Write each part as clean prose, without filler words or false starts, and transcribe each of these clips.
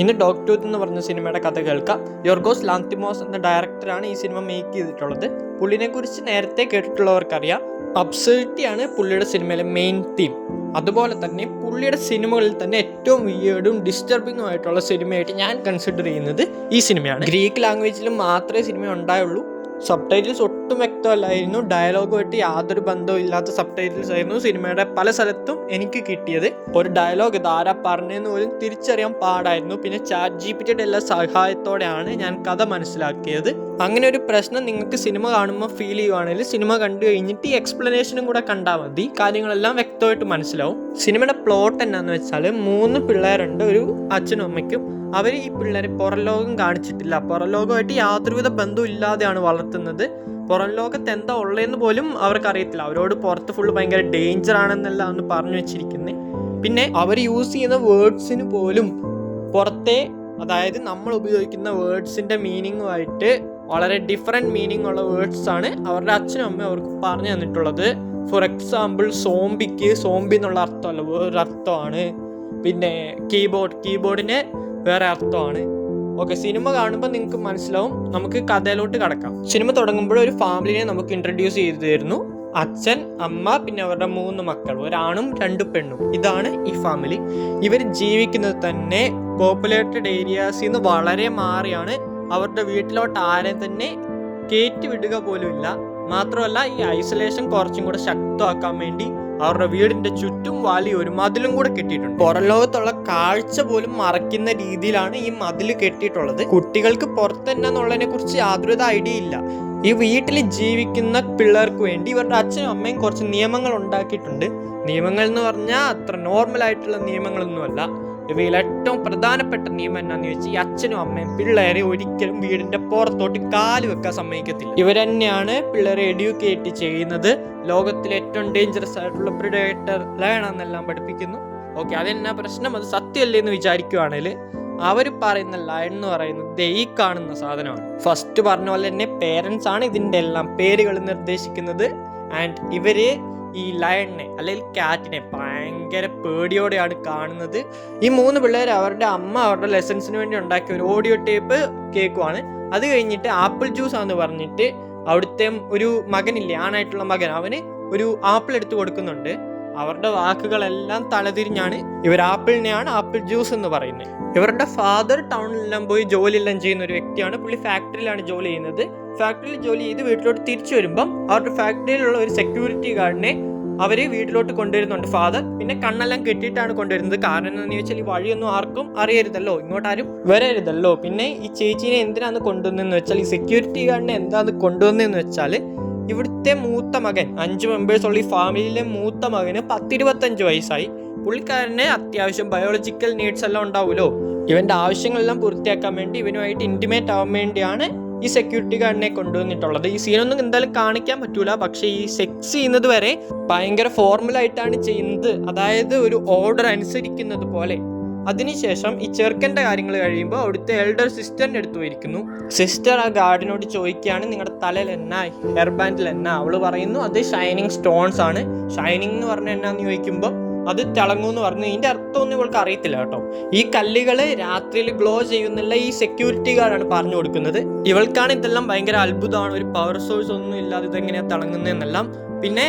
ഇന്ന് dog tooth എന്ന് പറഞ്ഞ സിനിമയുടെ കഥ കേൾക്കാം. യോർഗോസ് ലാന്തിമോസ് എന്ന ഡയറക്ടറാണ് ഈ സിനിമ മേക്ക് ചെയ്തിട്ടുള്ളത്. പുള്ളിനെ കുറിച്ച് നേരത്തെ കേട്ടിട്ടുള്ളവർക്കറിയാം. അബ്സർഡിറ്റിയാണ് പുള്ളിയുടെ സിനിമയിലെ മെയിൻ തീം. അതുപോലെ തന്നെ പുള്ളിയുടെ സിനിമകളിൽ തന്നെ ഏറ്റവും വിയേർഡും ഡിസ്റ്റർബിങ്ങും ആയിട്ടുള്ള സിനിമയായിട്ട് ഞാൻ കൺസിഡർ ചെയ്യുന്നത് ഈ സിനിമയാണ്. ഗ്രീക്ക് ലാംഗ്വേജിലും മാത്രമേ സിനിമ ഉണ്ടായുള്ളൂ. സബ് ടൈറ്റിൽസ് ഒട്ടും വ്യക്തമല്ലായിരുന്നു. ഡയലോഗുമായിട്ട് യാതൊരു ബന്ധവും ഇല്ലാത്ത സബ് ടൈറ്റിൽസ് ആയിരുന്നു സിനിമയുടെ പല സ്ഥലത്തും എനിക്ക് കിട്ടിയത്. ഒരു ഡയലോഗ് ഇതാരാ പറഞ്ഞതെന്ന് പോലും തിരിച്ചറിയാൻ പാടായിരുന്നു. പിന്നെ ChatGPT എല്ലാ സഹായത്തോടെയാണ് ഞാൻ കഥ മനസ്സിലാക്കിയത്. അങ്ങനെ ഒരു പ്രശ്നം നിങ്ങൾക്ക് സിനിമ കാണുമ്പോൾ ഫീൽ ചെയ്യുവാണെങ്കിൽ സിനിമ കണ്ടു കഴിഞ്ഞിട്ട് ഈ എക്സ്പ്ലനേഷനും കൂടെ കണ്ടാൽ മതി. കാര്യങ്ങളെല്ലാം വ്യക്തമായിട്ട് മനസ്സിലാവും. സിനിമയുടെ പ്ലോട്ട് എന്നാന്ന് വെച്ചാൽ 3 പിള്ളേരുണ്ട്, ഒരു അച്ഛനും അമ്മയ്ക്കും. അവർ ഈ പിള്ളേരെ പുറം ലോകം കാണിച്ചിട്ടില്ല. പുറം ലോകമായിട്ട് യാതൊരുവിധ ബന്ധവും ഇല്ലാതെയാണ് വളർത്തുന്നത്. പുറം ലോകത്ത് എന്താ ഉള്ളതെന്ന് പോലും അവർക്ക് അറിയത്തില്ല. അവരോട് പുറത്ത് ഫുള്ള് ഭയങ്കര ഡേഞ്ചർ ആണെന്നെല്ലാം ഒന്ന് പറഞ്ഞു വെച്ചിരിക്കുന്നത്. പിന്നെ അവർ യൂസ് ചെയ്യുന്ന വേർഡ്സിന് പോലും പുറത്തെ, അതായത് നമ്മൾ ഉപയോഗിക്കുന്ന വേർഡ്സിൻ്റെ മീനിങ്ങുമായിട്ട് വളരെ ഡിഫറെൻറ്റ് മീനിങ് ഉള്ള വേർഡ്സ് ആണ് അവരുടെ അച്ഛനും അമ്മയും അവർക്ക് പറഞ്ഞു തന്നിട്ടുള്ളത്. ഫോർ എക്സാമ്പിൾ സോംബി എന്നുള്ള അർത്ഥമല്ല, വേറൊരു അർത്ഥമാണ്. പിന്നെ കീബോർഡിന് വേറെ അർത്ഥമാണ്. ഓക്കെ, സിനിമ കാണുമ്പോൾ നിങ്ങൾക്ക് മനസ്സിലാവും. നമുക്ക് കഥയിലോട്ട് കടക്കാം. സിനിമ തുടങ്ങുമ്പോൾ ഒരു ഫാമിലിനെ നമുക്ക് ഇൻട്രൊഡ്യൂസ് ചെയ്തു തരുന്നു. അച്ഛൻ, അമ്മ, പിന്നെ അവരുടെ 3 മക്കൾ, ഒരാണും 2 പെണ്ണും. ഇതാണ് ഈ ഫാമിലി. ഇവർ ജീവിക്കുന്നത് തന്നെ പോപ്പുലേറ്റഡ് ഏരിയാസിൽ നിന്ന് വളരെ മാറിയാണ്. അവരുടെ വീട്ടിലോട്ട് ആരെയും തന്നെ കയറ്റി വിടുക പോലും ഇല്ല. മാത്രമല്ല, ഈ ഐസൊലേഷൻ കുറച്ചും കൂടെ ശക്തമാക്കാൻ വേണ്ടി അവരുടെ വീടിന്റെ ചുറ്റും വലിയ ഒരു മതിലും കൂടെ കെട്ടിയിട്ടുണ്ട്. പുറം ലോകത്തുള്ള കാഴ്ച പോലും മറയ്ക്കുന്ന രീതിയിലാണ് ഈ മതിൽ കെട്ടിയിട്ടുള്ളത്. കുട്ടികൾക്ക് പുറത്തെന്നുള്ളതിനെ കുറിച്ച് യാതൊരു ഐഡിയ ഇല്ല. ഈ വീട്ടിൽ ജീവിക്കുന്ന പിള്ളേർക്ക് വേണ്ടി ഇവരുടെ അച്ഛനും അമ്മയും കുറച്ച് നിയമങ്ങൾ ഉണ്ടാക്കിയിട്ടുണ്ട്. നിയമങ്ങൾ എന്ന് പറഞ്ഞാൽ അത്ര നോർമൽ ആയിട്ടുള്ള നിയമങ്ങളൊന്നുമല്ല. ഇവയിൽ ഏറ്റവും പ്രധാനപ്പെട്ട നിയമം എന്നാന്ന് ചോദിച്ചാൽ, ഈ അച്ഛനും അമ്മയും പിള്ളേരെ ഒരിക്കലും വീടിന്റെ പുറത്തോട്ട് കാല് വെക്കാൻ സമ്മതിക്കത്തില്ല. ഇവർ തന്നെയാണ് പിള്ളേരെ എഡ്യൂക്കേറ്റ് ചെയ്യുന്നത്. ലോകത്തിലെ ഏറ്റവും ഡേഞ്ചറസ് ആയിട്ടുള്ള പ്രിഡേറ്റർ ലയണെന്നെല്ലാം പഠിപ്പിക്കുന്നു. ഓക്കെ, അതെന്നാ പ്രശ്നം? അത് സത്യമല്ലേ എന്ന് വിചാരിക്കുവാണെങ്കിൽ അവർ പറയുന്ന ലയൺ എന്ന് പറയുന്നത് ഈ കാണുന്ന സാധനമാണ്. ഫസ്റ്റ് പറഞ്ഞ പോലെ തന്നെ പേരൻസ് ആണ് ഇതിൻ്റെ എല്ലാം പേരുകൾ നിർദ്ദേശിക്കുന്നത്. ആൻഡ് ഇവര് ഈ ലയണിനെ അല്ലെങ്കിൽ ക്യാറ്റിനെ ഭയങ്കര പേടിയോടെയാണ് കാണുന്നത്. ഈ 3 പിള്ളേർ അവരുടെ അമ്മ അവരുടെ ലെസൺസിന് വേണ്ടി ഉണ്ടാക്കിയ ഒരു ഓഡിയോ ടേപ്പ് കേൾക്കുവാണ്. അത് കഴിഞ്ഞിട്ട് ആപ്പിൾ ജ്യൂസ് ആണെന്ന് പറഞ്ഞിട്ട് അവിടുത്തെ ഒരു മകനില്ലേ, ആണായിട്ടുള്ള മകൻ, അവന് ഒരു ആപ്പിൾ എടുത്ത് കൊടുക്കുന്നുണ്ട്. അവരുടെ വാക്കുകളെല്ലാം തലതിരിഞ്ഞാണ് ഇവർ ആപ്പിളിനെയാണ് ആപ്പിൾ ജ്യൂസ് എന്ന് പറയുന്നത്. ഇവരുടെ ഫാദർ ടൗണിലെല്ലാം പോയി ജോലിയെല്ലാം ചെയ്യുന്ന ഒരു വ്യക്തിയാണ്. പുള്ളി ഫാക്ടറിയിലാണ് ജോലി ചെയ്യുന്നത്. ഫാക്ടറിയിൽ ജോലി ചെയ്ത് വീട്ടിലോട്ട് തിരിച്ചു വരുമ്പം അവരുടെ ഫാക്ടറിയിലുള്ള ഒരു സെക്യൂരിറ്റി ഗാർഡിനെ അവര് വീട്ടിലോട്ട് കൊണ്ടുവരുന്നുണ്ട് ഫാദർ. പിന്നെ കണ്ണെല്ലാം കെട്ടിയിട്ടാണ് കൊണ്ടുവരുന്നത്. കാരണം എന്താണെന്ന് ചോദിച്ചാൽ, ഈ വഴിയൊന്നും ആർക്കും അറിയരുതല്ലോ, ഇങ്ങോട്ടാരും വരരുതല്ലോ. പിന്നെ ഈ ചേച്ചീനെ എന്തിനാണ് കൊണ്ടുവന്നതെന്ന് വെച്ചാൽ, ഈ സെക്യൂരിറ്റി ഗാർഡിനെ എന്താണ് കൊണ്ടുവന്നതെന്ന് വെച്ചാൽ, ഇവിടുത്തെ മൂത്ത മകൻ, 5 മെമ്പേഴ്സ് ഉള്ള ഈ ഫാമിലിയിലെ മൂത്ത മകന് 10-25 വയസ്സായി. പുള്ളിക്കാരന് അത്യാവശ്യം ബയോളജിക്കൽ നീഡ്സ് എല്ലാം ഉണ്ടാവുമല്ലോ. ഇവന്റെ ആവശ്യങ്ങളെല്ലാം പൂർത്തിയാക്കാൻ വേണ്ടി ഇവനുമായിട്ട് ഇന്റിമേറ്റ് ആവാൻ വേണ്ടിയാണ് ഈ സെക്യൂരിറ്റി ഗാർഡിനെ കൊണ്ടുവന്നിട്ടുള്ളത്. ഈ സീനൊന്നും എന്തായാലും കാണിക്കാൻ പറ്റൂല, പക്ഷെ ഈ സെക്സ് ചെയ്യുന്നത് വരെ ഭയങ്കര ഫോർമലായിട്ടാണ് ചെയ്യുന്നത്. അതായത് ഒരു ഓർഡർ അനുസരിക്കുന്നത് പോലെ. അതിനുശേഷം ഈ ചെറുക്കൻ്റെ കാര്യങ്ങൾ കഴിയുമ്പോൾ അവിടുത്തെ എൽഡർ സിസ്റ്ററിൻ്റെ അടുത്ത് പോയിരിക്കുന്നു. സിസ്റ്റർ ആ ഗാർഡിനോട് ചോദിക്കുകയാണ്, നിങ്ങളുടെ തലയിൽ എന്നാ, ഹെയർ ബാൻഡിൽ എന്നാ? അവള് പറയുന്നു അത് ഷൈനിങ് സ്റ്റോൺസ് ആണ്. ഷൈനിങ് എന്ന് പറഞ്ഞാൽ എന്നാന്ന് ചോദിക്കുമ്പോൾ അത് തിളങ്ങുമെന്ന് പറഞ്ഞു. ഇതിൻ്റെ അർത്ഥമൊന്നും ഇവൾക്ക് അറിയത്തില്ല കേട്ടോ. ഈ കല്ലുകൾ രാത്രിയിൽ ഗ്ലോ ചെയ്യുന്നില്ല ഈ സെക്യൂരിറ്റി ഗാർഡാണ് പറഞ്ഞു കൊടുക്കുന്നത്. ഇവൾക്കാണ് ഇതെല്ലാം ഭയങ്കര അത്ഭുതമാണ്, ഒരു പവർ സോഴ്സ് ഒന്നും ഇല്ലാതെ ഇതെങ്ങനെയാണ് തിളങ്ങുന്നതെന്നെല്ലാം. പിന്നെ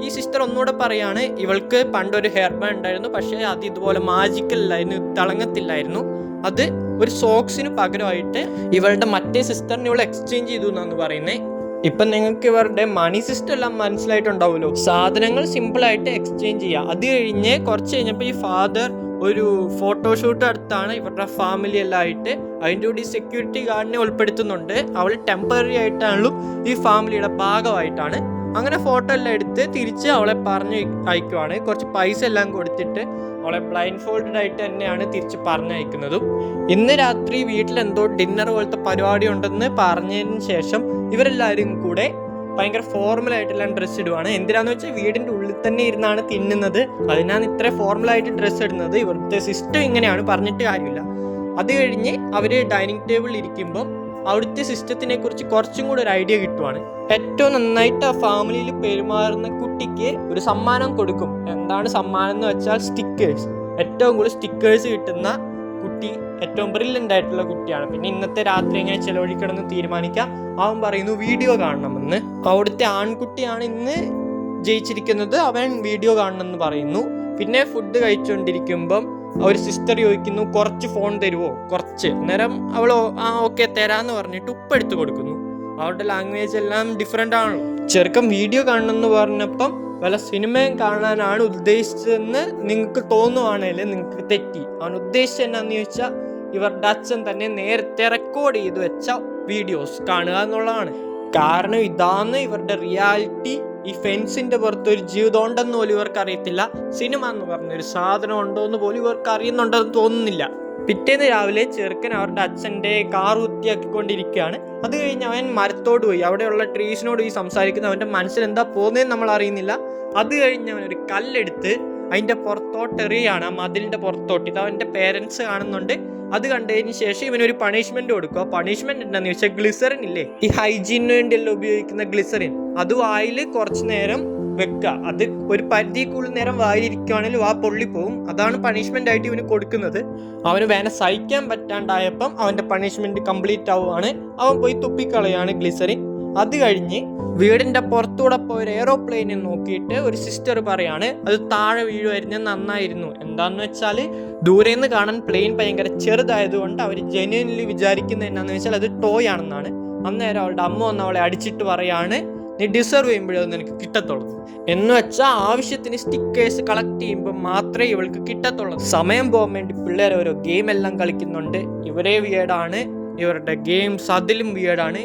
ഈ സിസ്റ്റർ ഒന്നുകൂടെ പറയാണ്, ഇവൾക്ക് പണ്ടൊരു ഹെയർ ബാൻഡ് ഉണ്ടായിരുന്നു, പക്ഷേ അത് ഇതുപോലെ മാജിക്കൽ അല്ലായിരുന്നു, തിളങ്ങത്തില്ലായിരുന്നു. അത് ഒരു സോക്സിന് പകരമായിട്ട് ഇവളുടെ മറ്റേ സിസ്റ്ററിനെ ഇവൾ എക്സ്ചേഞ്ച് ചെയ്തു എന്നാണ് പറയുന്നത്. ഇപ്പം നിങ്ങൾക്ക് ഇവരുടെ മണി സിസ്റ്റം എല്ലാം മനസ്സിലായിട്ടുണ്ടാവുമല്ലോ. സാധനങ്ങൾ സിമ്പിളായിട്ട് എക്സ്ചേഞ്ച് ചെയ്യുക. അത് കഴിഞ്ഞ് കുറച്ച് കഴിഞ്ഞപ്പോൾ ഈ ഫാദർ ഒരു ഫോട്ടോഷൂട്ട് അടുത്താണ് ഇവരുടെ ഫാമിലി എല്ലാം ആയിട്ട്. അതിൻ്റെ കൂടി സെക്യൂരിറ്റി ഗാർഡിനെ ഉൾപ്പെടുത്തുന്നുണ്ട്. അവൾ ടെമ്പററി ആയിട്ടാണല്ലോ ഈ ഫാമിലിയുടെ ഭാഗമായിട്ടാണ്. അങ്ങനെ ഫോട്ടോ എല്ലാം എടുത്ത് തിരിച്ച് അവളെ പറഞ്ഞ് അയക്കുവാണ്. കുറച്ച് പൈസ എല്ലാം കൊടുത്തിട്ട് അവളെ ബ്ലൈൻഡ് ഫോൾഡഡ് ആയിട്ട് തന്നെയാണ് തിരിച്ച് പറഞ്ഞയക്കുന്നതും. ഇന്ന് രാത്രി വീട്ടിൽ എന്തോ ഡിന്നർ പോലത്തെ പരിപാടി ഉണ്ടെന്ന് പറഞ്ഞതിന് ശേഷം ഇവരെല്ലാവരും കൂടെ ഭയങ്കര ഫോർമലായിട്ടെല്ലാം ഡ്രസ്സ് ഇടുവാണ്. എന്തിനാന്ന് വെച്ചാൽ വീടിൻ്റെ ഉള്ളിൽ തന്നെ ഇരുന്നാണ് തിന്നുന്നത്, അതിനാണ് ഇത്ര ഫോർമലായിട്ട് ഡ്രസ്സ് ഇടുന്നത്. ഇവിടുത്തെ സിസ്റ്റം ഇങ്ങനെയാണ്, പറഞ്ഞിട്ട് കാര്യമില്ല. അത് കഴിഞ്ഞ് അവർ ഡൈനിങ് ടേബിളിൽ ഇരിക്കുമ്പം അവിടുത്തെ സിസ്റ്റത്തിനെ കുറിച്ച് കുറച്ചും കൂടെ ഒരു ഐഡിയ കിട്ടുവാണ്. ഏറ്റവും നന്നായിട്ട് ആ ഫാമിലിയിൽ പെരുമാറുന്ന കുട്ടിക്ക് ഒരു സമ്മാനം കൊടുക്കും. എന്താണ് സമ്മാനം എന്ന് വെച്ചാൽ, സ്റ്റിക്കേഴ്സ്. ഏറ്റവും കൂടുതൽ സ്റ്റിക്കേഴ്സ് കിട്ടുന്ന കുട്ടി ഏറ്റവും ബ്രില്യൻ്റ് ആയിട്ടുള്ള കുട്ടിയാണ്. പിന്നെ ഇന്നത്തെ രാത്രി എങ്ങനെ ചെലവഴിക്കണമെന്ന് തീരുമാനിക്കാം. അവൻ പറയുന്നു വീഡിയോ കാണണമെന്ന്. അവിടുത്തെ ആൺകുട്ടിയാണ് ഇന്ന് ജയിച്ചിരിക്കുന്നത്, അവൻ വീഡിയോ കാണണമെന്ന് പറയുന്നു. പിന്നെ ഫുഡ് കഴിച്ചുകൊണ്ടിരിക്കുമ്പം ഒരു സിസ്റ്റർ ചോദിക്കുന്നു കുറച്ച് ഫോൺ തരുമോ, കുറച്ച് നേരം. അവൾ ഓക്കെ തരാമെന്ന് പറഞ്ഞിട്ട് ഉപ്പെടുത്ത് കൊടുക്കുന്നു. അവരുടെ ലാംഗ്വേജ് എല്ലാം ഡിഫറെൻ്റ് ആണല്ലോ. ചെറുക്കം വീഡിയോ കാണണമെന്ന് പറഞ്ഞപ്പം വല്ല സിനിമയും കാണാനാണ് ഉദ്ദേശിച്ചതെന്ന് നിങ്ങൾക്ക് തോന്നുവാണെങ്കിൽ നിങ്ങൾക്ക് തെറ്റി. അവൻ ഉദ്ദേശിച്ചത് എന്നാന്ന് ചോദിച്ചാൽ ഇവരുടെ അച്ഛൻ തന്നെ നേരത്തെ റെക്കോർഡ് ചെയ്ത് വെച്ച വീഡിയോസ് കാണുക എന്നുള്ളതാണ്. കാരണം ഇതാണ് ഇവരുടെ റിയാലിറ്റി. ഈ ഫെൻസിന്റെ പുറത്ത് ഒരു ജീവിതം ഉണ്ടെന്ന് പോലും ഇവർക്ക് അറിയത്തില്ല. സിനിമ എന്ന് പറഞ്ഞൊരു സാധനം ഉണ്ടോ എന്ന് പോലും ഇവർക്ക് അറിയുന്നുണ്ടെന്ന് തോന്നുന്നില്ല. പിറ്റേന്ന് രാവിലെ ചെറുക്കൻ അവരുടെ അച്ഛൻ്റെ കാർ വൃത്തിയാക്കിക്കൊണ്ടിരിക്കുകയാണ്. അത് കഴിഞ്ഞ് അവൻ മരത്തോട് പോയി, അവിടെയുള്ള ട്രീസിനോട് പോയി സംസാരിക്കുന്ന. അവൻ്റെ മനസ്സിൽ എന്താ പോകുന്നതെന്ന് നമ്മൾ അറിയുന്നില്ല. അത് കഴിഞ്ഞ് അവനൊരു കല്ലെടുത്ത് അതിൻ്റെ പുറത്തോട്ടെറിയാണ്, ആ മതിലിൻ്റെ പുറത്തോട്ട്. ഇത് അവൻ്റെ പേരൻസ് കാണുന്നുണ്ട്. അത് കണ്ടതിന് ശേഷം ഇവനൊരു പണിഷ്മെന്റ് കൊടുക്കുക. പണിഷ്മെന്റ് എന്താണെന്ന് ചോദിച്ചാൽ ഗ്ലിസറിൻ ഇല്ലേ, ഈ ഹൈജീനിന് വേണ്ടിയല്ല ഉപയോഗിക്കുന്ന ഗ്ലിസറിൻ, അത് വായിൽ കുറച്ച് നേരം വെക്കുക. അത് ഒരു പരിധിക്കുള്ളിൽ നേരം വായിലിരിക്കുകയാണെങ്കിൽ ആ പൊള്ളിപ്പോവും. അതാണ് പണിഷ്മെന്റ് ആയിട്ട് ഇവന് കൊടുക്കുന്നത്. അവന് വേന സഹിക്കാൻ പറ്റാണ്ടായപ്പം അവന്റെ പണിഷ്മെന്റ് കംപ്ലീറ്റ് ആവുകയാണ്. അവൻ പോയി തുപ്പിക്കളയാണ് ഗ്ലിസറിൻ. അത് കഴിഞ്ഞ് വീടിന്റെ പുറത്തൂടെ പോയ ഒരു എയറോപ്ലെയിനെ നോക്കിയിട്ട് ഒരു സിസ്റ്റർ പറയാണ് അത് താഴെ വീഴുമായിരുന്നു, നന്നായിരുന്നു. എന്താന്ന് വെച്ചാൽ ദൂരെ നിന്ന് കാണാൻ പ്ലെയിൻ ഭയങ്കര ചെറുതായതുകൊണ്ട് അവർ ജെന്യുവൻലി വിചാരിക്കുന്നത് എന്നാന്ന് വെച്ചാൽ അത് ടോയ് ആണെന്നാണ്. അന്നേരം അവളുടെ അമ്മ വന്ന് അവളെ അടിച്ചിട്ട് പറയാണ് നീ ഡിസർവ് ചെയ്യുമ്പോഴത് നിനക്ക് കിട്ടത്തുള്ളൂ എന്ന് വെച്ചാൽ ആവശ്യത്തിന് സ്റ്റിക്കേഴ്സ് കളക്ട് ചെയ്യുമ്പോൾ മാത്രമേ ഇവൾക്ക് കിട്ടത്തുള്ളൂ. സമയം പോകാൻ വേണ്ടി പിള്ളേർ ഓരോ ഗെയിം എല്ലാം കളിക്കുന്നുണ്ട്. ഇവരെ വിയേഡാണ്, ഇവരുടെ ഗെയിംസ് അതിലും വിയേഡാണ്.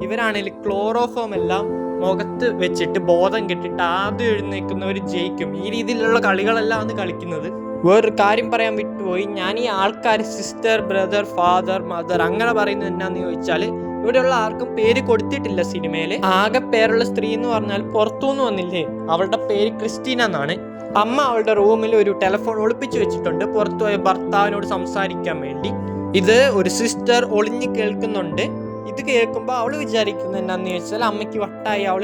ഇവരാണെങ്കിൽ ക്ലോറോഫോം എല്ലാം മുഖത്ത് വെച്ചിട്ട് ബോധം കെട്ടിട്ട് ആദ്യം എഴുന്നേക്കുന്നവർ ജയിക്കും. ഈ രീതിയിലുള്ള കളികളെല്ലാം ആണ് കളിക്കുന്നത്. വേറൊരു കാര്യം പറയാൻ വിട്ടുപോയി. ഞാൻ ഈ ആൾക്കാർ സിസ്റ്റർ, ബ്രദർ, ഫാദർ, മദർ അങ്ങനെ പറയുന്നത് എന്നാന്ന് ചോദിച്ചാൽ ഇവിടെയുള്ള ആർക്കും പേര് കൊടുത്തിട്ടില്ല സിനിമയിൽ. ആകെ പേരുള്ള സ്ത്രീ എന്ന് പറഞ്ഞാൽ പുറത്തുനിന്ന് വന്നില്ലേ, അവളുടെ പേര് ക്രിസ്റ്റീന എന്നാണ്. അമ്മ അവളുടെ റൂമിൽ ഒരു ടെലിഫോൺ ഒളിപ്പിച്ചു വെച്ചിട്ടുണ്ട് പുറത്തുപോയ ഭർത്താവിനോട് സംസാരിക്കാൻ വേണ്ടി. ഇത് ഒരു സിസ്റ്റർ ഒളിഞ്ഞു കേൾക്കുന്നുണ്ട്. ഇത് കേൾക്കുമ്പോൾ അവൾ വിചാരിക്കുന്നത് എന്നാന്ന് ചോദിച്ചാൽ അമ്മയ്ക്ക് വട്ടായി, അവൾ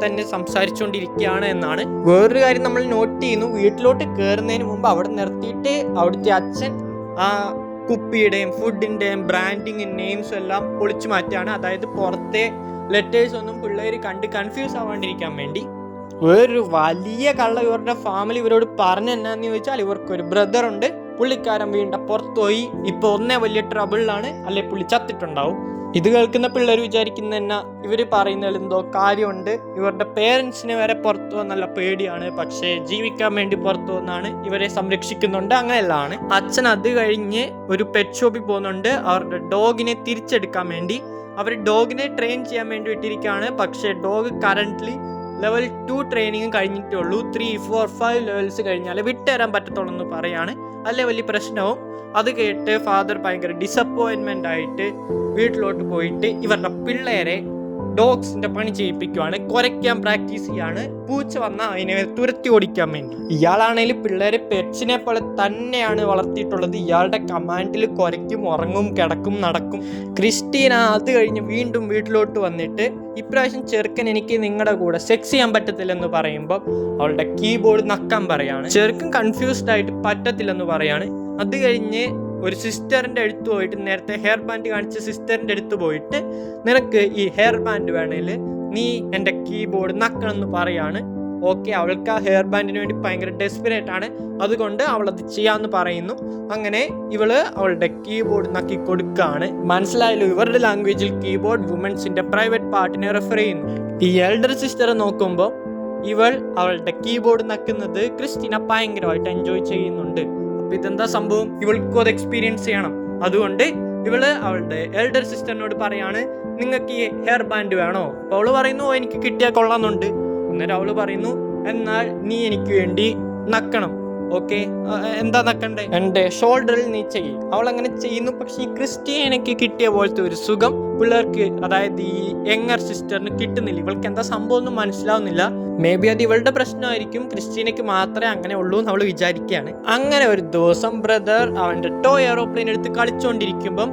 തന്നെ സംസാരിച്ചുകൊണ്ടിരിക്കുകയാണ് എന്നാണ്. വേറൊരു കാര്യം നമ്മൾ നോട്ട് ചെയ്യുന്നു, വീട്ടിലോട്ട് കയറുന്നതിന് മുമ്പ് അവിടെ നിർത്തിയിട്ട് അവിടുത്തെ അച്ഛൻ ആ കുപ്പിയുടെയും ഫുഡിൻ്റെയും ബ്രാൻഡിങ് നെയിംസും എല്ലാം പൊളിച്ചു മാറ്റുകയാണ്. അതായത് പുറത്തെ ലെറ്റേഴ്സ് ഒന്നും പിള്ളേർ കണ്ട് കൺഫ്യൂസ് ആവാണ്ടിരിക്കാൻ വേണ്ടി. വേറൊരു വലിയ കള്ള ഇവരുടെ ഫാമിലി ഇവരോട് പറഞ്ഞു എന്നാന്ന് ചോദിച്ചാൽ ഇവർക്കൊരു ബ്രദർ ഉണ്ട്, പുള്ളിക്കാരൻ വീണ്ടും പുറത്തുപോയി ഇപ്പോൾ ഒന്നേ വലിയ ട്രബിളിലാണ്, അല്ലെ പുള്ളി ചത്തിട്ടുണ്ടാവും. ഇത് കേൾക്കുന്ന പിള്ളേർ വിചാരിക്കുന്ന തന്നെ ഇവർ പറയുന്നതിൽ എന്തോ കാര്യമുണ്ട്. ഇവരുടെ പേരൻസിന് വരെ പുറത്തു വന്നല്ല പേടിയാണ്, പക്ഷേ ജീവിക്കാൻ വേണ്ടി പുറത്തു വന്നാണ് ഇവരെ സംരക്ഷിക്കുന്നുണ്ട്. അങ്ങനെയല്ലാണ്. അച്ഛൻ അത് കഴിഞ്ഞ് ഒരു പെറ്റ് ഷോപ്പിൽ പോകുന്നുണ്ട് അവരുടെ ഡോഗിനെ തിരിച്ചെടുക്കാൻ വേണ്ടി. അവർ ഡോഗിനെ ട്രെയിൻ ചെയ്യാൻ വേണ്ടി വിട്ടിരിക്കുകയാണ്. പക്ഷേ ഡോഗ് കറൻ്റ്ലി ലെവൽ 2 ട്രെയിനിങ് കഴിഞ്ഞിട്ടേ ഉള്ളൂ. 3, 4, 5 ലെവൽസ് കഴിഞ്ഞാൽ വിട്ടുതരാൻ പറ്റത്തുള്ളൂ എന്ന് പറയാണ്. അല്ലേ വലിയ പ്രശ്നവും. അത് കേട്ട് ഫാദർ ഭയങ്കര ഡിസപ്പോയിൻമെൻ്റ് ആയിട്ട് വീട്ടിലോട്ട് പോയിട്ട് ഇവരുടെ പിള്ളേരെ ഡോഗ്സിന്റെ പണി ചെയ്യിപ്പിക്കുവാണ്. കുരയ്ക്കാൻ പ്രാക്ടീസ് ചെയ്യാണ്. പൂച്ച വന്നാൽ അതിനെ തുരത്തി ഓടിക്കാൻ വേണ്ടി. ഇയാളാണെങ്കിൽ പിള്ളേരെ പെറ്റ്സിനെ പോലെ തന്നെയാണ് വളർത്തിയിട്ടുള്ളത്. ഇയാളുടെ കമാൻഡിൽ കുരയ്ക്കും, ഉറങ്ങും, കിടക്കും, നടക്കും. ക്രിസ്റ്റീന അത് കഴിഞ്ഞ് വീണ്ടും വീട്ടിലോട്ട് വന്നിട്ട് ഇപ്രാവശ്യം ചെറുക്കൻ എനിക്ക് നിങ്ങളുടെ കൂടെ സെക്സ് ചെയ്യാൻ പറ്റത്തില്ലെന്ന് പറയുമ്പോൾ അവളുടെ കീബോർഡ് നക്കാൻ പറയാണ്. ചെറുക്കൻ കൺഫ്യൂസ്ഡ് ആയിട്ട് പറ്റത്തില്ലെന്ന് പറയാണ്. അത് കഴിഞ്ഞ് ഒരു സിസ്റ്ററിൻ്റെ അടുത്ത് പോയിട്ട്, നേരത്തെ ഹെയർ ബാൻഡ് കാണിച്ച സിസ്റ്ററിൻ്റെ അടുത്ത് പോയിട്ട് നിനക്ക് ഈ ഹെയർ ബാൻഡ് വേണേൽ നീ എൻ്റെ കീബോർഡ് നക്കണമെന്ന് പറയാണ്. ഓക്കെ, അവൾക്ക് ആ ഹെയർ ബാൻഡിന് വേണ്ടി ഭയങ്കര ഡെസ്പിറേറ്റ് ആണ്, അതുകൊണ്ട് അവളത് ചെയ്യാമെന്ന് പറയുന്നു. അങ്ങനെ ഇവള് അവളുടെ കീബോർഡ് നക്കി കൊടുക്കുകയാണ്. മനസ്സിലായല്ലോ, ഇവരുടെ ലാംഗ്വേജിൽ കീബോർഡ് വുമൻസിൻ്റെ പ്രൈവറ്റ് പാർട്ടിനെ റെഫർ ചെയ്യുന്നു. ഈ എൽഡർ സിസ്റ്റർ നോക്കുമ്പോൾ ഇവൾ അവളുടെ കീബോർഡ് നക്കുന്നത് ക്രിസ്റ്റീന ഭയങ്കരമായിട്ട് എൻജോയ് ചെയ്യുന്നുണ്ട്. ഇതെന്താ സംഭവം, ഇവൾക്കും അത് എക്സ്പീരിയൻസ് ചെയ്യണം. അതുകൊണ്ട് ഇവള് അവളുടെ എൽഡർ സിസ്റ്ററിനോട് പറയാണ് നിങ്ങൾക്ക് ഈ ഹെയർ ബാൻഡ് വേണോ? അപ്പോൾ അവള് പറയുന്നു എനിക്ക് കിട്ടിയാൽ കൊള്ളാമെന്നുണ്ട്. അന്നേരം അവള് പറയുന്നു എന്നാൽ നീ എനിക്ക് വേണ്ടി നക്കണം. ഓക്കെ, എന്താ നക്കണ്ടേ? എൻ്റെ ഷോൾഡറിൽ നീ ചെയ്യും. അവളങ്ങനെ ചെയ്യുന്നു. പക്ഷേ ഈ ക്രിസ്റ്റീനയ്ക്ക് കിട്ടിയ പോലത്തെ ഒരു സുഖം പിള്ളേർക്ക്, അതായത് ഈ യങ്ങർ സിസ്റ്ററിന് കിട്ടുന്നില്ല. ഇവൾക്ക് എന്താ സംഭവം ഒന്നും മനസ്സിലാവുന്നില്ല. മേ ബി അത് ഇവളുടെ പ്രശ്നമായിരിക്കും. ക്രിസ്റ്റീനയ്ക്ക് മാത്രമേ അങ്ങനെ ഉള്ളൂ എന്ന് അവൾ വിചാരിക്കുകയാണ്. അങ്ങനെ ഒരു ദിവസം ബ്രദർ അവൻ്റെ ടോയ് എയറോപ്ലെയിൻ എടുത്ത് കളിച്ചുകൊണ്ടിരിക്കുമ്പം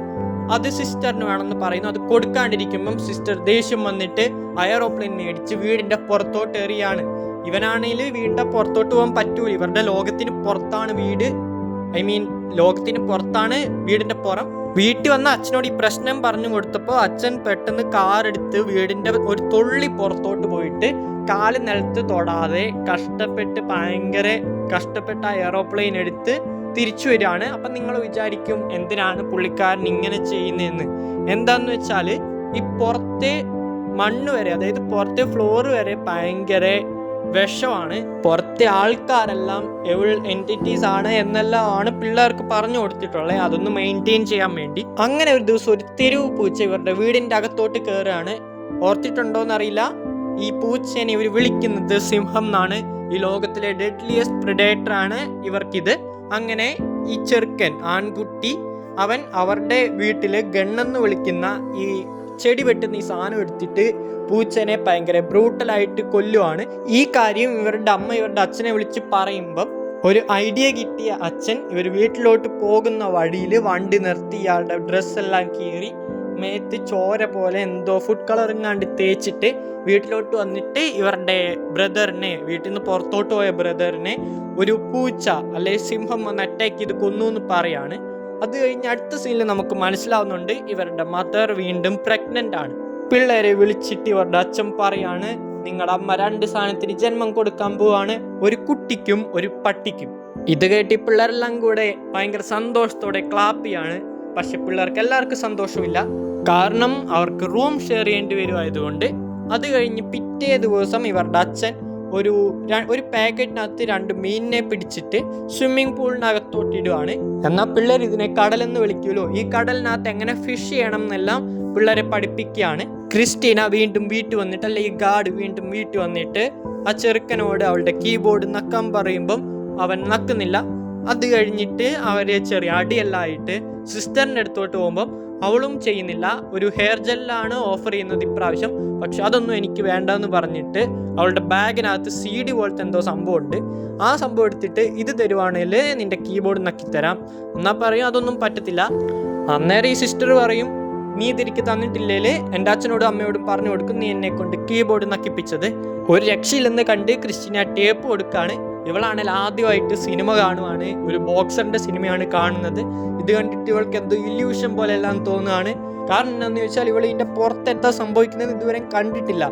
അത് സിസ്റ്ററിന് വേണമെന്ന് പറയുന്നു. അത് കൊടുക്കാണ്ടിരിക്കുമ്പം സിസ്റ്റർ ദേഷ്യം വന്നിട്ട് ആ എയറോപ്ലെയിൻ മേടിച്ച് വീടിൻ്റെ പുറത്തോട്ട് എറിയാണ്. ഇവനാണെങ്കിൽ വീടിൻ്റെ പുറത്തോട്ട് പോകാൻ പറ്റൂല. ഇവരുടെ ലോകത്തിന് പുറത്താണ് വീട്. ഐ മീൻ ലോകത്തിന് പുറത്താണ് വീടിന്റെ പുറം. വീട്ടിൽ വന്ന അച്ഛനോട് ഈ പ്രശ്നം പറഞ്ഞു കൊടുത്തപ്പോൾ അച്ഛൻ പെട്ടെന്ന് കാറെടുത്ത് വീടിന്റെ ഒരു തുള്ളി പുറത്തോട്ട് പോയിട്ട് കാല് നിലത്ത് തൊടാതെ ഭയങ്കര കഷ്ടപ്പെട്ട എയറോപ്ലെയിൻ എടുത്ത് തിരിച്ചു വരികയാണ്. അപ്പം നിങ്ങൾ വിചാരിക്കും എന്തിനാണ് പുള്ളിക്കാരൻ ഇങ്ങനെ ചെയ്യുന്നതെന്ന്. എന്താന്ന് വെച്ചാൽ ഈ പുറത്തെ മണ്ണ് വരെ, അതായത് പുറത്തെ ഫ്ലോർ വരെ ഭയങ്കര വിഷമാണ്. പുറത്തെ ആൾക്കാരെല്ലാം എവിൾ എൻറ്റിറ്റീസ് ആണ് എന്നെല്ലാം ആണ് പിള്ളേർക്ക് പറഞ്ഞു കൊടുത്തിട്ടുള്ളത്, അതൊന്ന് മെയിൻറ്റെയിൻ ചെയ്യാൻ വേണ്ടി. അങ്ങനെ ഒരു ദിവസം ഒരു തെരുവ് പൂച്ച ഇവരുടെ വീടിന്റെ അകത്തോട്ട് കയറുകയാണ്. ഓർത്തിട്ടുണ്ടോന്നറിയില്ല, ഈ പൂച്ചേനെ ഇവർ വിളിക്കുന്നത് സിംഹം എന്നാണ്. ഈ ലോകത്തിലെ ഡെഡ്ലിയസ്റ്റ് പ്രെഡേറ്റർ ആണ് ഇവർക്കിത്. അങ്ങനെ ഈ ചെറുക്കൻ ആൺകുട്ടി അവൻ അവരുടെ വീട്ടില് ഗണ്ണെന്ന് വിളിക്കുന്ന ഈ ചെടി വെട്ടുന്ന ഈ സാധനം എടുത്തിട്ട് പൂച്ചനെ ഭയങ്കര ബ്രൂട്ടലായിട്ട് കൊല്ലുവാണ്. ഈ കാര്യം ഇവരുടെ അമ്മ ഇവരുടെ അച്ഛനെ വിളിച്ച് പറയുമ്പം ഒരു ഐഡിയ കിട്ടിയ അച്ഛൻ ഇവർ വീട്ടിലോട്ട് പോകുന്ന വഴിയിൽ വണ്ടി നിർത്തി ഇയാളുടെ ഡ്രസ്സെല്ലാം കീറി മേത്ത് ചോര പോലെ എന്തോ ഫുഡ് കളറിങ്ങാണ്ട് തേച്ചിട്ട് വീട്ടിലോട്ട് വന്നിട്ട് ഇവരുടെ ബ്രദറിനെ, വീട്ടിൽ നിന്ന് പുറത്തോട്ട് പോയ ബ്രദറിനെ ഒരു പൂച്ച അല്ലെ സിംഹം വന്ന് അറ്റാക്ക് ചെയ്ത് കൊന്നു എന്ന് പറയാണ്. അത് കഴിഞ്ഞ് അടുത്ത സീനിൽ നമുക്ക് മനസ്സിലാവുന്നുണ്ട് ഇവരുടെ മദർ വീണ്ടും പ്രഗ്നന്റ് ആണ്. പിള്ളേരെ വിളിച്ചിട്ട് ഇവരുടെ അച്ഛൻ പറയാണ്, നിങ്ങളുടെ അമ്മ 2 സാധനത്തിന് ജന്മം കൊടുക്കാൻ പോവാണ്, ഒരു കുട്ടിക്കും ഒരു പട്ടിക്കും. ഇത് കേട്ടി പിള്ളേരെല്ലാം കൂടെ ഭയങ്കര സന്തോഷത്തോടെ ക്ലാപ്പ് ചെയ്യാണ്. പക്ഷെ പിള്ളേർക്ക് എല്ലാവർക്കും സന്തോഷമില്ല, കാരണം അവർക്ക് റൂം ഷെയർ ചെയ്യേണ്ടി വരുമായതുകൊണ്ട്. അത് കഴിഞ്ഞ് പിറ്റേ ദിവസം ഇവരുടെ അച്ഛൻ ഒരു പാക്കറ്റിനകത്ത് 2 മീനിനെ പിടിച്ചിട്ട് സ്വിമ്മിംഗ് പൂളിനകത്തോട്ടിടുവാണ്. എന്നാൽ പിള്ളേർ ഇതിനെ കടലെന്ന് വിളിക്കുമല്ലോ, ഈ കടലിനകത്ത് എങ്ങനെ ഫിഷ് ചെയ്യണം എന്നെല്ലാം പിള്ളേരെ പഠിപ്പിക്കുകയാണ്. ക്രിസ്റ്റീന വീണ്ടും വീട്ടിൽ വന്നിട്ട്, അല്ലെ ഈ ഗാർഡ് വീണ്ടും വീട്ടിൽ വന്നിട്ട് ആ ചെറുക്കനോട് അവളുടെ കീബോർഡ് നക്കാൻ പറയുമ്പം അവൻ നക്കുന്നില്ല. അത് കഴിഞ്ഞിട്ട് അവരെ ചെറിയ അടിയെല്ലാം ആയിട്ട് സിസ്റ്ററിൻ്റെ അടുത്തോട്ട് പോകുമ്പം അവളും ചെയ്യുന്നില്ല. ഒരു ഹെയർ ജെല്ലാണ് ഓഫർ ചെയ്യുന്നത് ഇപ്രാവശ്യം, പക്ഷെ അതൊന്നും എനിക്ക് വേണ്ടെന്ന് പറഞ്ഞിട്ട് അവളുടെ ബാഗിനകത്ത് CD പോലത്തെ എന്തോ സംഭവം ഉണ്ട്. ആ സംഭവം എടുത്തിട്ട് ഇത് തരുവാണെങ്കിൽ നിന്റെ കീബോർഡ് നക്കിത്തരാം എന്നാൽ പറയും അതൊന്നും പറ്റത്തില്ല. അന്നേരം ഈ സിസ്റ്റർ പറയും, നീ തിരിക്ക് തന്നിട്ടില്ലേല് എൻ്റെ അച്ഛനോടും അമ്മയോടും പറഞ്ഞു കൊടുക്കും നീ എന്നെ കൊണ്ട് കീബോർഡ് നക്കിപ്പിച്ചത്. ഒരു രക്ഷയില്ലെന്ന് കണ്ട് ക്രിസ്റ്റീന ടേപ്പ് കൊടുക്കുകയാണ്. ഇവളാണെങ്കിൽ ആദ്യമായിട്ട് സിനിമ കാണുവാണ്, ഒരു ബോക്സറിന്റെ സിനിമയാണ് കാണുന്നത്. ഇത് കണ്ടിട്ട് ഇവൾക്ക് എന്തോ ഇല്യൂഷൻ പോലെ എല്ലാം തോന്നുകയാണ്. കാരണം എന്താണെന്ന് ചോദിച്ചാൽ ഇവൾ ഇതിൻ്റെ പുറത്തെന്താ സംഭവിക്കുന്നത് ഇതുവരെ കണ്ടിട്ടില്ല.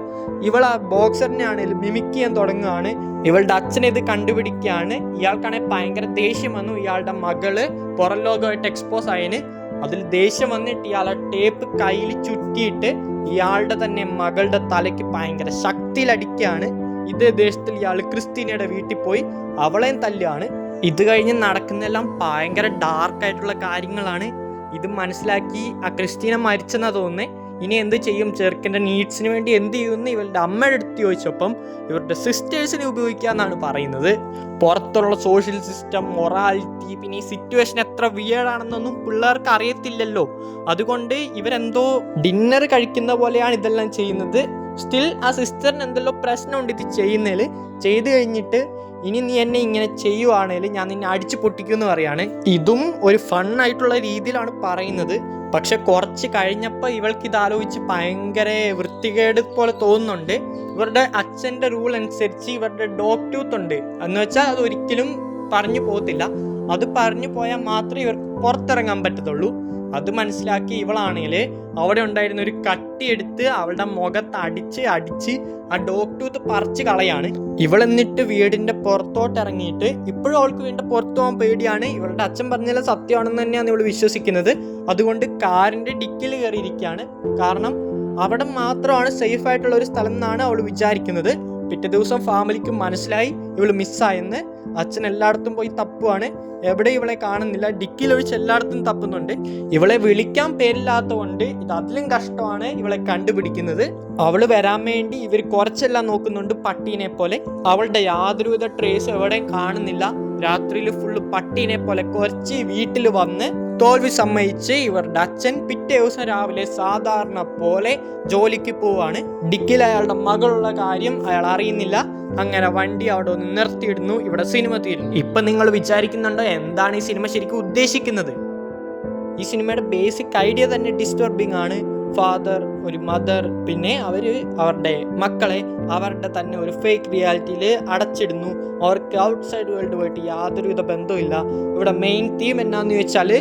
ഇവൾ ആ ബോക്സറിനെ ആണെങ്കിലും മിമിക് ചെയ്യാൻ തുടങ്ങുകയാണ്. ഇവളുടെ അച്ഛനെ ഇത് കണ്ടുപിടിക്കുകയാണ്. ഇയാൾക്കാണെങ്കിൽ ഭയങ്കര ദേഷ്യം വന്നു, ഇയാളുടെ മകള് പുറം ലോകമായിട്ട് എക്സ്പോസ് ആയതിന്. അതിൽ ദേഷ്യം വന്നിട്ട് ഇയാളെ ടേപ്പ് കയ്യിൽ ചുറ്റിയിട്ട് ഇയാളുടെ തന്നെ മകളുടെ തലയ്ക്ക് ഭയങ്കര ശക്തിയിലടിക്കുകയാണ്. ഇതേ ദേശത്തിൽ ഇയാൾ ക്രിസ്റ്റീനയുടെ വീട്ടിൽ പോയി അവളെയും തല്ലുകയാണ്. ഇത് കഴിഞ്ഞ് നടക്കുന്നതെല്ലാം ഭയങ്കര ഡാർക്കായിട്ടുള്ള കാര്യങ്ങളാണ്. ഇത് മനസ്സിലാക്കി ആ ക്രിസ്റ്റീന മരിച്ചെന്നാ തോന്നുന്നത്. ഇനി എന്ത് ചെയ്യും, ചെറുക്കൻ്റെ നീഡ്സിന് വേണ്ടി എന്ത് ചെയ്യുമെന്ന് ഇവരുടെ അമ്മയുടെ അടുത്ത് ചോദിച്ചപ്പം ഇവരുടെ സിസ്റ്റേഴ്സിനെ ഉപയോഗിക്കാന്നാണ് പറയുന്നത്. പുറത്തുള്ള സോഷ്യൽ സിസ്റ്റം, മൊറാലിറ്റി, പിന്നെ ഈ സിറ്റുവേഷൻ എത്ര വിയേർഡാണെന്നൊന്നും പിള്ളേർക്ക് അറിയത്തില്ലല്ലോ. അതുകൊണ്ട് ഇവരെന്തോ ഡിന്നർ കഴിക്കുന്ന പോലെയാണ് ഇതെല്ലാം ചെയ്യുന്നത്. സ്റ്റിൽ ആ സിസ്റ്ററിന് എന്തെല്ലോ പ്രശ്നമുണ്ട് ഇത് ചെയ്യുന്നതിൽ. ചെയ്ത് കഴിഞ്ഞിട്ട് ഇനി നീ എന്നെ ഇങ്ങനെ ചെയ്യുവാണെങ്കിൽ ഞാൻ നിന്നെ അടിച്ചു പൊട്ടിക്കുമെന്ന് പറയാണ്. ഇതും ഒരു ഫണ്ണായിട്ടുള്ള രീതിയിലാണ് പറയുന്നത്. പക്ഷെ കുറച്ച് കഴിഞ്ഞപ്പോൾ ഇവൾക്ക് ഇത് ആലോചിച്ച് ഭയങ്കര വൃത്തികേട് പോലെ തോന്നുന്നുണ്ട്. ഇവരുടെ അച്ഛൻ്റെ റൂൾ അനുസരിച്ച് ഇവരുടെ ഡോഗ് ടൂത്ത് ഉണ്ട് എന്ന് വെച്ചാൽ അത് ഒരിക്കലും പറഞ്ഞു പോകത്തില്ല. അത് പറഞ്ഞു പോയാൽ മാത്രമേ ഇവർക്ക് പുറത്തിറങ്ങാൻ പറ്റത്തുള്ളൂ. അത് മനസ്സിലാക്കി ഇവളാണെങ്കിൽ അവിടെ ഉണ്ടായിരുന്ന ഒരു കട്ടിയെടുത്ത് അവളുടെ മുഖത്ത് അടിച്ച് ആ ഡോഗ് ടൂത്ത് പറിച്ച് കളയാണ്. ഇവളെന്നിട്ട് വീടിന്റെ പുറത്തോട്ട് ഇറങ്ങിയിട്ട് ഇപ്പോഴും അവൾക്ക് വീണ്ടും പുറത്തു പോകാൻ പേടിയാണ്. ഇവളുടെ അച്ഛൻ പറഞ്ഞാൽ സത്യമാണെന്ന് തന്നെയാണ് ഇവൾ വിശ്വസിക്കുന്നത്. അതുകൊണ്ട് കാറിന്റെ ഡിക്കിൽ കയറിയിരിക്കുകയാണ്. കാരണം അവിടെ മാത്രമാണ് സേഫ് ആയിട്ടുള്ള ഒരു സ്ഥലം എന്നാണ് അവൾ വിചാരിക്കുന്നത്. പിറ്റേ ദിവസം ഫാമിലിക്ക് മനസ്സിലായി ഇവൾ മിസ്സായെന്ന്. അച്ഛൻ എല്ലായിടത്തും പോയി തപ്പുവാണ്, എവിടെ ഇവളെ കാണുന്നില്ല. ഡിക്കിൽ ഒഴിച്ച് എല്ലായിടത്തും തപ്പുന്നുണ്ട്. ഇവളെ വിളിക്കാൻ പേരില്ലാത്തതുകൊണ്ട് ഇത് അതിലും കഷ്ടമാണ് ഇവളെ കണ്ടുപിടിക്കുന്നത്. അവള് വരാൻ വേണ്ടി ഇവർ കുറച്ചെല്ലാം നോക്കുന്നുണ്ട് പട്ടീനെ പോലെ. അവളുടെ യാതൊരുവിധ ട്രേസ് എവിടെയും കാണുന്നില്ല. രാത്രിയിൽ ഫുള്ള് പട്ടീനെ പോലെ കുറച്ച് വീട്ടിൽ വന്ന് തോൽവി സമ്മതിച്ച് ഇവരുടെ അച്ഛൻ പിറ്റേ ദിവസം രാവിലെ സാധാരണ പോലെ ജോലിക്ക് പോവാണ്. ഡിക്കിൽ അയാളുടെ മകളുള്ള കാര്യം അയാൾ അറിയുന്നില്ല. അങ്ങനെ വണ്ടി അവിടെ ഒന്ന് നിർത്തിയിടുന്നു. ഇവിടെ സിനിമ തീരുന്നു. ഇപ്പൊ നിങ്ങൾ വിചാരിക്കുന്നുണ്ടോ എന്താണ് ഈ സിനിമ ശരിക്കും ഉദ്ദേശിക്കുന്നത്? ഈ സിനിമയുടെ ബേസിക് ഐഡിയ തന്നെ ഡിസ്റ്റർബിംഗ് ആണ്. ഫാദർ, ഒരു മദർ, പിന്നെ അവരുടെ മക്കളെ അവരുടെ തന്നെ ഒരു ഫേക്ക് റിയാലിറ്റിയിൽ അടച്ചിടുന്നു. അവർക്ക് ഔട്ട്സൈഡ് വേൾഡുമായിട്ട് യാതൊരുവിധ ബന്ധവുമില്ല. ഇവിടെ മെയിൻ തീം എന്നാന്ന് ചോദിച്ചാൽ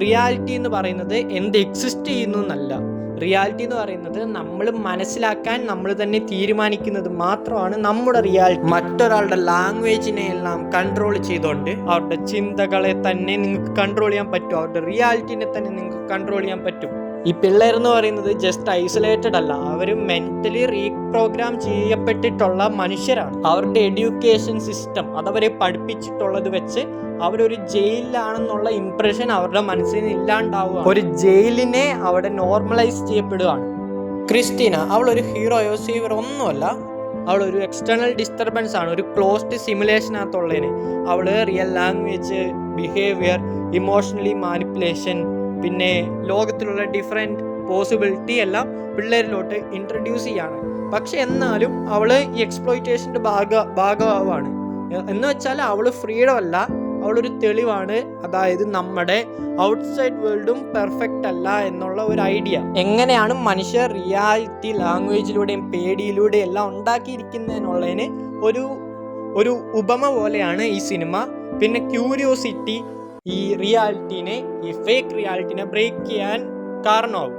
റിയാലിറ്റി എന്ന് പറയുന്നത് എന്ത് എക്സിസ്റ്റ് ചെയ്യുന്നു എന്നല്ല. റിയാലിറ്റി എന്ന് പറയുന്നത് നമ്മൾ മനസ്സിലാക്കാൻ നമ്മൾ തന്നെ തീരുമാനിക്കുന്നത് മാത്രമാണ് നമ്മുടെ റിയാലിറ്റി. മറ്റൊരാളുടെ ലാംഗ്വേജിനെ എല്ലാം കൺട്രോൾ ചെയ്തുകൊണ്ട് അവരുടെ ചിന്തകളെ തന്നെ നിങ്ങൾക്ക് കൺട്രോൾ ചെയ്യാൻ പറ്റും. അവരുടെ റിയാലിറ്റിനെ തന്നെ നിങ്ങൾക്ക് കൺട്രോൾ ചെയ്യാൻ പറ്റും. ഈ പിള്ളേരെന്ന് പറയുന്നത് ജസ്റ്റ് ഐസൊലേറ്റഡ് അല്ല, അവർ മെന്റലി റീപ്രോഗ്രാം ചെയ്യപ്പെട്ടിട്ടുള്ള മനുഷ്യരാണ്. അവരുടെ എഡ്യൂക്കേഷൻ സിസ്റ്റം അതവരെ പഠിപ്പിച്ചിട്ടുള്ളത് വെച്ച് അവരൊരു ജയിലിലാണെന്നുള്ള ഇംപ്രഷൻ അവരുടെ മനസ്സിൽ നിന്ന് ഇല്ലാണ്ടാവുക. ഒരു ജയിലിനെ അവിടെ നോർമലൈസ് ചെയ്യപ്പെടുകയാണ്. ക്രിസ്റ്റീന അവളൊരു ഹീറോയോ സീവറോ ഒന്നുമല്ല. അവളൊരു എക്സ്റ്റേണൽ ഡിസ്റ്റർബൻസ് ആണ്, ഒരു ക്ലോസ്ഡ് സിമുലേഷനകത്തുള്ളതിന്. അവൾ real language, behaviour, emotionally manipulation, പിന്നെ ലോകത്തിലുള്ള ഡിഫറെൻറ്റ് പോസിബിലിറ്റി എല്ലാം പിള്ളേരിലോട്ട് ഇൻട്രൊഡ്യൂസ് ചെയ്യാണ്. പക്ഷെ എന്നാലും അവൾ ഈ എക്സ്പ്ലോയിറ്റേഷൻ്റെ ഭാഗമാവാണ്. എന്ന് വെച്ചാൽ അവൾ ഫ്രീഡം അല്ല, അവളൊരു തെളിവാണ്. അതായത് നമ്മുടെ ഔട്ട്സൈഡ് വേൾഡും പെർഫെക്റ്റ് അല്ല എന്നുള്ള ഒരു ഐഡിയ. എങ്ങനെയാണ് മനുഷ്യർ റിയാലിറ്റി ലാംഗ്വേജിലൂടെയും പേടിയിലൂടെയും എല്ലാം ഉണ്ടാക്കിയിരിക്കുന്നതിനുള്ളതിന് ഒരു ഉപമ പോലെയാണ് ഈ സിനിമ. പിന്നെ ക്യൂരിയോസിറ്റി ഈ റിയാലിറ്റീനെ, ഈ ഫേക്ക് റിയാലിറ്റിനെ ബ്രേക്ക് ചെയ്യാൻ കാരണമാകും.